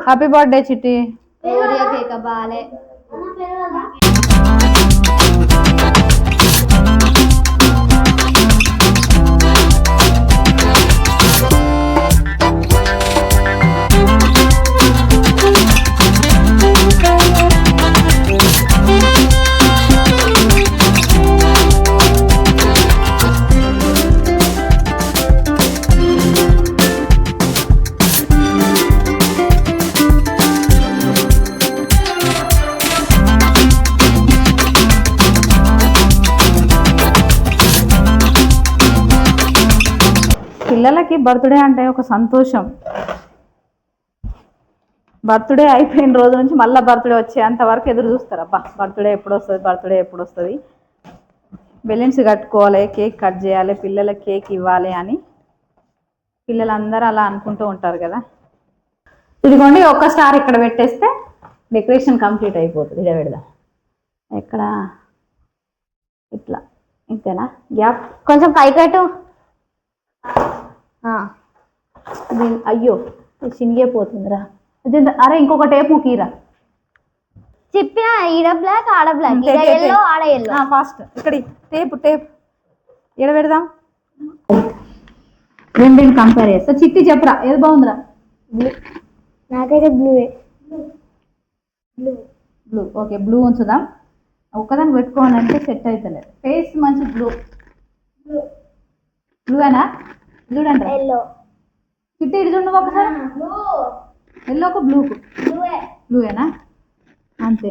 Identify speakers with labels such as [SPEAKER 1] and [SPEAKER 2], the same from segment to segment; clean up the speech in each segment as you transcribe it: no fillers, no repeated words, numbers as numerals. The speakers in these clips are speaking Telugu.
[SPEAKER 1] హ్యాపీ బర్త్డే చిట్టి.
[SPEAKER 2] కేక బాలే
[SPEAKER 1] పిల్లలకి బర్త్డే అంటే ఒక సంతోషం. బర్త్డే అయిపోయిన రోజు నుంచి మళ్ళీ బర్త్డే వచ్చేంత వరకు ఎదురు చూస్తారు. అబ్బా బర్త్డే ఎప్పుడు వస్తుంది, బర్త్డే ఎప్పుడు వస్తుంది, బెలూన్స్ కట్టుకోవాలి, కేక్ కట్ చేయాలి, పిల్లలకి కేక్ ఇవ్వాలి అని పిల్లలందరూ అలా అనుకుంటూ ఉంటారు కదా. ఇదిగోండి ఒక్క స్టార్ ఇక్కడ పెట్టేస్తే డెకరేషన్ కంప్లీట్ అయిపోతుంది. ఇలా పెడదాం. ఎక్కడ ఇట్లా ఇంతేనా? గ్యాప్
[SPEAKER 2] కొంచెం పైకట్టు.
[SPEAKER 1] అయ్యో చినిగిపోతుందిరా. అరే ఇంకొక టేప్ ముక్కీరా.
[SPEAKER 2] చెప్పిన ఈడ బ్లాక్ ఆడ బ్లాక్, ఎల్లో ఆడ ఎల్లో.
[SPEAKER 1] ఫాస్ట్ ఇక్కడ టేప్ టేప్ ఎడ పెడదాం. రెండు కంపేర్ చేస్తా. చిట్టి చెప్పరా ఏది బాగుందిరా?
[SPEAKER 2] బ్లూ. నాకైతే బ్లూవే.
[SPEAKER 1] బ్లూ బ్లూ ఓకే బ్లూ ఉంచుదాం. ఒక్కదాన్ని పెట్టుకోవాలంటే సెట్ అవుతలేదు. ఫేస్ మంచి బ్లూ. బ్లూనా? చూడండి
[SPEAKER 2] ఎల్లో.
[SPEAKER 1] చిట్టి ఇటు చూడు ఒకసారి. ఎల్లోకు బ్లూకు. బ్లూయేనా? అంతే.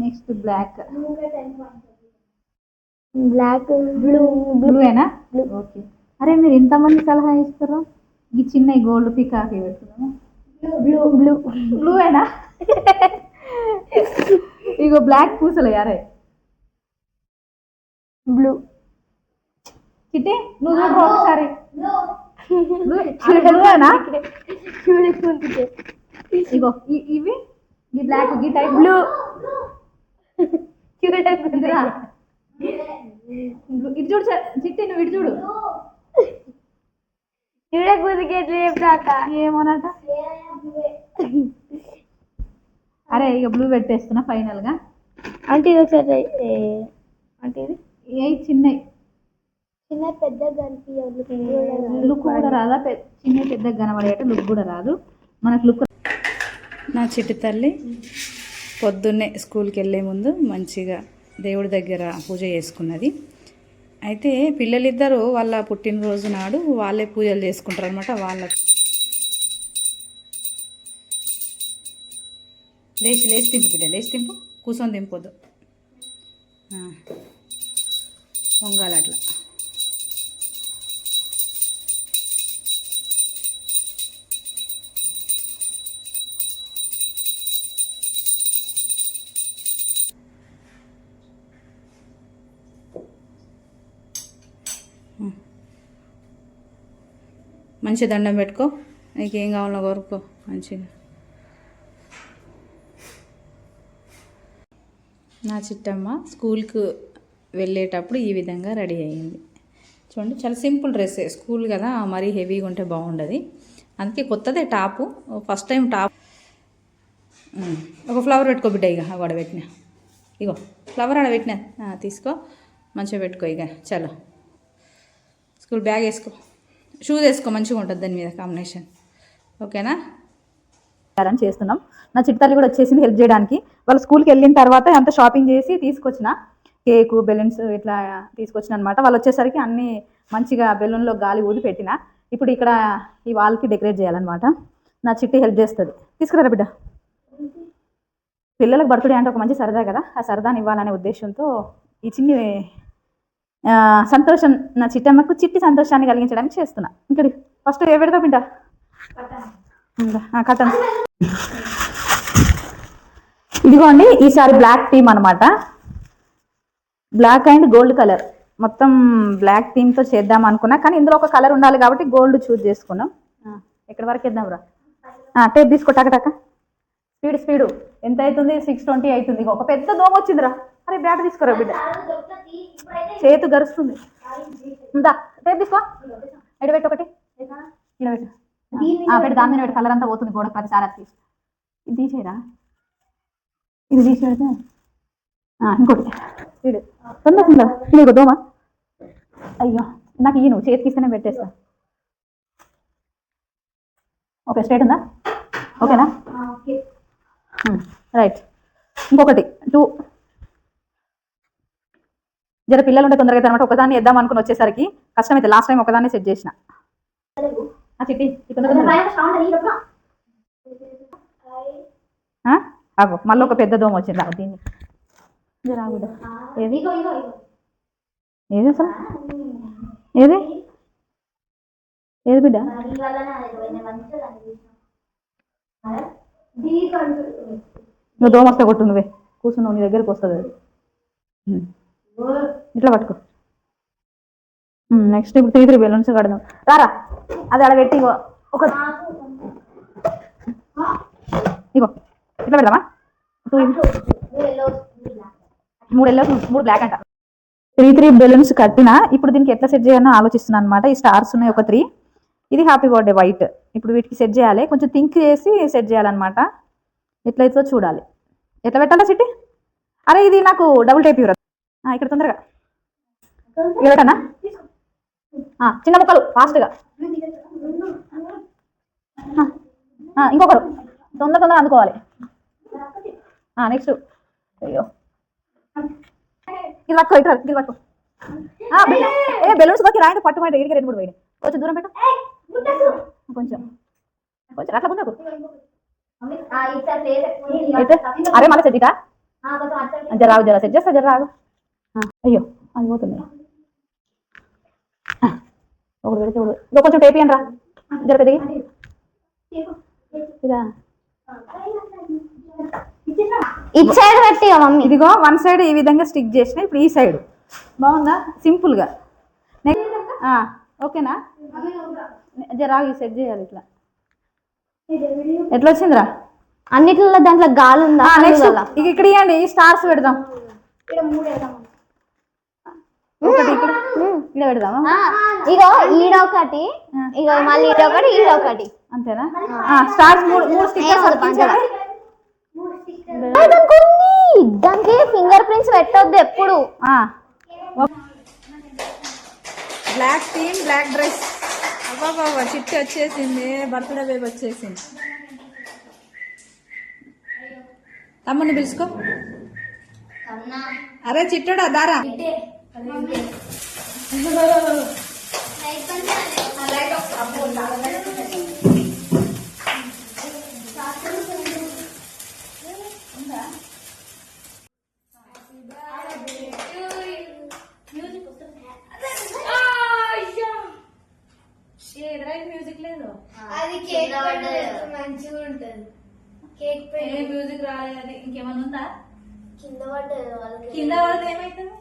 [SPEAKER 1] Next black.
[SPEAKER 2] Black blue.
[SPEAKER 1] బ్లూయేనా? ఓకే. అరే మీరు ఇంతమంది సలహా ఇస్తారా? ఈ చిన్న గోల్డ్ పికాకి పెట్టుకున్నాము.
[SPEAKER 2] బ్లూ బ్లూ
[SPEAKER 1] బ్లూయేనా? ఇగో బ్లాక్ పూసలే. అరే
[SPEAKER 2] బ్లూ.
[SPEAKER 1] చిట్టి నువ్వు చూడు ఒకసారి. బ్లూయేనా? ఇగో ఇవి ఈ బ్లాక్ ఈ టైప్ బ్లూ. ఇటు చూడు చిట్టి, నువ్వు ఇటు చూడు. ఏమోనట. అరే ఇక బ్లూ పెట్టేస్తున్నా ఫైనల్ గా.
[SPEAKER 2] అంటే ఇది ఒకసారి అంటే ఇది
[SPEAKER 1] ఏ చిన్న
[SPEAKER 2] చిన్న పెద్ద
[SPEAKER 1] లుక్ కూడా రాదా? చిన్న పెద్ద కనబడేట లుక్ కూడా రాదు మనకు. లుక్ నా చిట్టి తల్లి పొద్దున్నే స్కూల్కి వెళ్ళే ముందు మంచిగా దేవుడి దగ్గర పూజ చేసుకున్నది. అయితే పిల్లలిద్దరూ వాళ్ళ పుట్టినరోజు నాడు వాళ్ళే పూజలు చేసుకుంటారు అనమాట. వాళ్ళ లేచి లేచి తింపు బిడ్డ, లేచి తింపు, కూర్చొని తింపొద్దు, వంగాలి అట్లా. మంచి దండం పెట్టుకో, నీకేం కావాలో కోరుకో మంచిగా. నా చిట్టమ్మ స్కూల్కి వెళ్ళేటప్పుడు ఈ విధంగా రెడీ అయ్యింది. చూడండి చాలా సింపుల్ డ్రెస్సే, స్కూల్ కదా మరీ హెవీగా ఉంటే బాగుండదు. అందుకే కొత్తదే టాపు, ఫస్ట్ టైం టాప్. ఒక ఫ్లవర్ పెట్టుకో బిడ్డ. ఇక అక్కడ పెట్టినా, ఇగో ఫ్లవర్ ఆడ పెట్టినా, తీసుకో మంచిగా పెట్టుకో. ఇక చలో స్కూల్ బ్యాగ్ వేసుకో, షూస్ వేసుకో, మంచిగా ఉంటుంది దాని మీద కాంబినేషన్. ఓకేనా? చేస్తున్నాం. నా చిట్టాలు కూడా వచ్చేసింది హెల్ప్ చేయడానికి. వాళ్ళు స్కూల్కి వెళ్ళిన తర్వాత అంత షాపింగ్ చేసి తీసుకొచ్చిన కేకు బెలూన్స్ ఇట్లా తీసుకొచ్చిన అనమాట. వాళ్ళు వచ్చేసరికి అన్నీ మంచిగా బెలూన్లో గాలి ఊది పెట్టిన. ఇప్పుడు ఇక్కడ ఈ వాల్కి డెకరేట్ చేయాలన్నమాట. నా చిట్టి హెల్ప్ చేస్తుంది. తీసుకురా బిడ్డ. పిల్లలకు బర్త్డే అంటే ఒక మంచి సరదా కదా, ఆ సరదాని ఇవ్వాలనే ఉద్దేశంతో ఈ చిన్ని సంతోషం నా చిట్టమ్మకు చిట్టి సంతోషాన్ని కలిగించడానికి చేస్తున్నా. ఇక్కడ ఫస్ట్ ఏ పెడతావు బిడ్డ? కటన్. ఇదిగోండి ఈసారి బ్లాక్ థీమ్ అనమాట. బ్లాక్ అండ్ గోల్డ్ కలర్, మొత్తం బ్లాక్ థీమ్తో చేద్దాం అనుకున్నా, కానీ ఇందులో ఒక కలర్ ఉండాలి కాబట్టి గోల్డ్ చూజ్ చేసుకున్నాం. ఎక్కడి వరకు వేద్దాం రా? టేప్ తీసుకో, టక స్పీడు ఎంత అవుతుంది? 6:20 అవుతుంది. ఒక పెద్ద దోమ వచ్చిందిరా. అరే బ్యాట్ తీసుకురా బిడ్డ, చేతు గరుస్తుంది. ఉందా టేప్ తీసుకో, ఎడ పెట్టు ఒకటి, ఇలా పెట్టు, పెట్టు దాని మీద పెట్టు. కలర్ అంతా పోతుంది గోడ ప్రతిసారి. అది తీసి ఇది తీసేరా, ఇది తీసి పెడితే ఇంకోటి వీడు తొందరగా నీకు దోమ. అయ్యో నాకు ఈ నువ్వు చేతికి ఇస్తేనే పెట్టేస్తా. ఓకే స్ట్రైట్ ఉందా? ఓకేనా? రైట్. ఇంకొకటి 2 జర పిల్లలు ఉంటే తొందరగా అనమాట. ఒకదాన్ని వేద్దాం అనుకుని వచ్చేసరికి కష్టమైతే లాస్ట్ టైం ఒకదాన్ని సెట్ చేసిన. చిట్టి ఆగో, మళ్ళీ ఒక పెద్ద దోమ వచ్చింది. దీన్ని రాగుదా? ఏది ఏది అసలు ఏది ఏది బిడ్డ? నువ్వు దోమ వస్తే కొట్టు, నువ్వే కూర్చున్నావు, నీ దగ్గరికి వస్తుంది అది. ఇట్లా పట్టుకో. నెక్స్ట్ ఇప్పుడు 3 బెలూన్స్ కడదాం. రారా, అది అలా పెట్టి ఒక ఇగో ఇట్లా పెడదామా? 3 ఎల్లో 3 బ్లాక్ అంట. 3 బెలూన్స్ కట్టినా. ఇప్పుడు దీనికి ఎట్లా సెట్ చేయాలని ఆలోచిస్తున్నాను అనమాట. ఈ స్టార్స్ ఉన్నాయి ఒక 3. ఇది హ్యాపీ బర్త్డే వైట్. ఇప్పుడు వీటికి సెట్ చేయాలి, కొంచెం థింక్ చేసి సెట్ చేయాలన్నమాట. ఎట్లయితే చూడాలి. ఎట్లా పెట్టాలా చిట్టి? అరే ఇది నాకు డబుల్ టేప్ ఇవ్వరా ఇక్కడ తొందరగా. ఇక పెట్టనా? చిన్న ముక్కలు ఫాస్ట్గా. ఇంకొకరు తొందరగా అందుకోవాలి. నెక్స్ట్ అయ్యో ఇది పట్టుకో, ఇట్లా ఇది పట్టుకో. బెలూన్స్ కొట్టి రాయండి, పట్టు మాట ఇడికి 2-3 పోయినాయి. కొంచెం దూరం పెట్టు, కొంచెం కొంచెం అట్లా ముందుకు. అరే మళ్ళీ సెట్ ఇటా జరాగు, జరా సెట్ చేస్తా, జరాగు. అయ్యో అది పోతుంది. ఒకటి పెడితే ఇంకో కొంచెం టేప్ ఇయ్యండి రా, జర పెద్దగి. ఇదా
[SPEAKER 2] ఇటు సైడ్ పెట్టి మమ్మీ.
[SPEAKER 1] ఇదిగో 1 సైడ్ ఈ విధంగా స్టిక్ చేసిన. ఇప్పుడు ఈ సైడ్ బాగుందా? సింపుల్గా. నెక్స్ట్ ఓకేనా? జరాగు సెట్ చేయాలి. ఇట్లా ఎట్లా వచ్చిందిరా?
[SPEAKER 2] అన్నిట్లో దాంట్లో గాలి ఉందా?
[SPEAKER 1] ఇక ఇక్కడ ఇవ్వండి, ఈ స్టార్స్ పెడదాం. ఒకటి ఇక్కడ ఇక్కడ పెడదామా?
[SPEAKER 2] ఇగో ఈడొకటి, ఇగో మళ్ళీ ఈడొకటి, ఈడొకటి.
[SPEAKER 1] అంతేనా? Stars 3 stickers.
[SPEAKER 2] దానికి ఫింగర్ ప్రింట్స్ పెట్టొద్దు ఎప్పుడు.
[SPEAKER 1] Black theme, black dress. అబ్బాబా చిట్టి వచ్చేసింది, బర్త్డే బేబీ వచ్చేసింది. తమ్ముని పిలుచుకో. అరే చిట్టడా దారా. మ్యూజిక్ లేదు,
[SPEAKER 3] అది కేక్ మంచిగా ఉంటుంది. కేక్
[SPEAKER 1] మ్యూజిక్ రాలేదు. అది ఇంకేమన్నా ఉందా?
[SPEAKER 3] కింద పడ్డది, వాళ్ళకి
[SPEAKER 1] కింద పడితే ఏమైతుంది?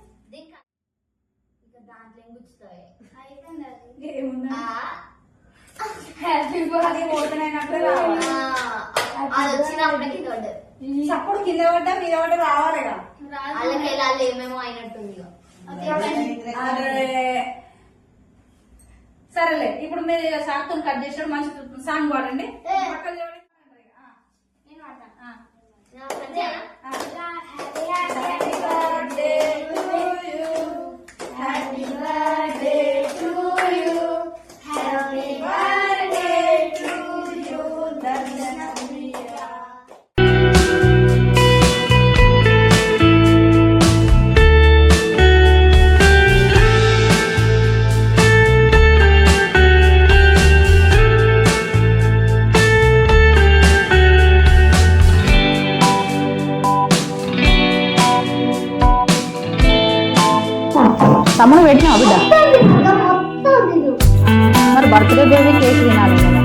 [SPEAKER 3] దాంట్లో గుచ్చుతాయి.
[SPEAKER 1] ఏముందా?
[SPEAKER 3] అది వచ్చినప్పుడు కింద పడ్డది.
[SPEAKER 1] అప్పుడు కింద పడ్డా మీద పడ్డా రావాలిగా.
[SPEAKER 3] వాళ్ళకి వెళ్ళాలి ఏమేమో అయినట్టుంది.
[SPEAKER 1] సరేలే, ఇప్పుడు మీరు సాక్తో కట్ చేసాడు. మంచి సాంగ్ పాడండి. తమ్ముడు పెట్టినా బిడ్డ, మరి బర్త్డే బేబీ కేక్ తినాలి కదా.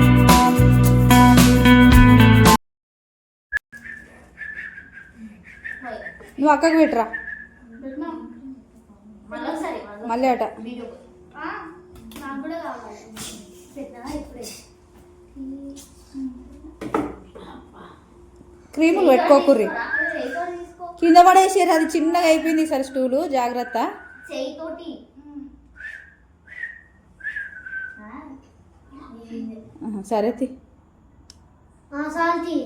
[SPEAKER 1] నువ్వు అక్కకు పెట్టరా మళ్ళీ అట. క్రీములు పెట్టుకోకుర్రి.
[SPEAKER 3] తీసుకో
[SPEAKER 1] కింద పడేసారు, అది చిన్నగా అయిపోయింది సార్ స్టూలు, జాగ్రత్త.
[SPEAKER 3] చేయితోటి
[SPEAKER 1] సరే
[SPEAKER 3] శాంతి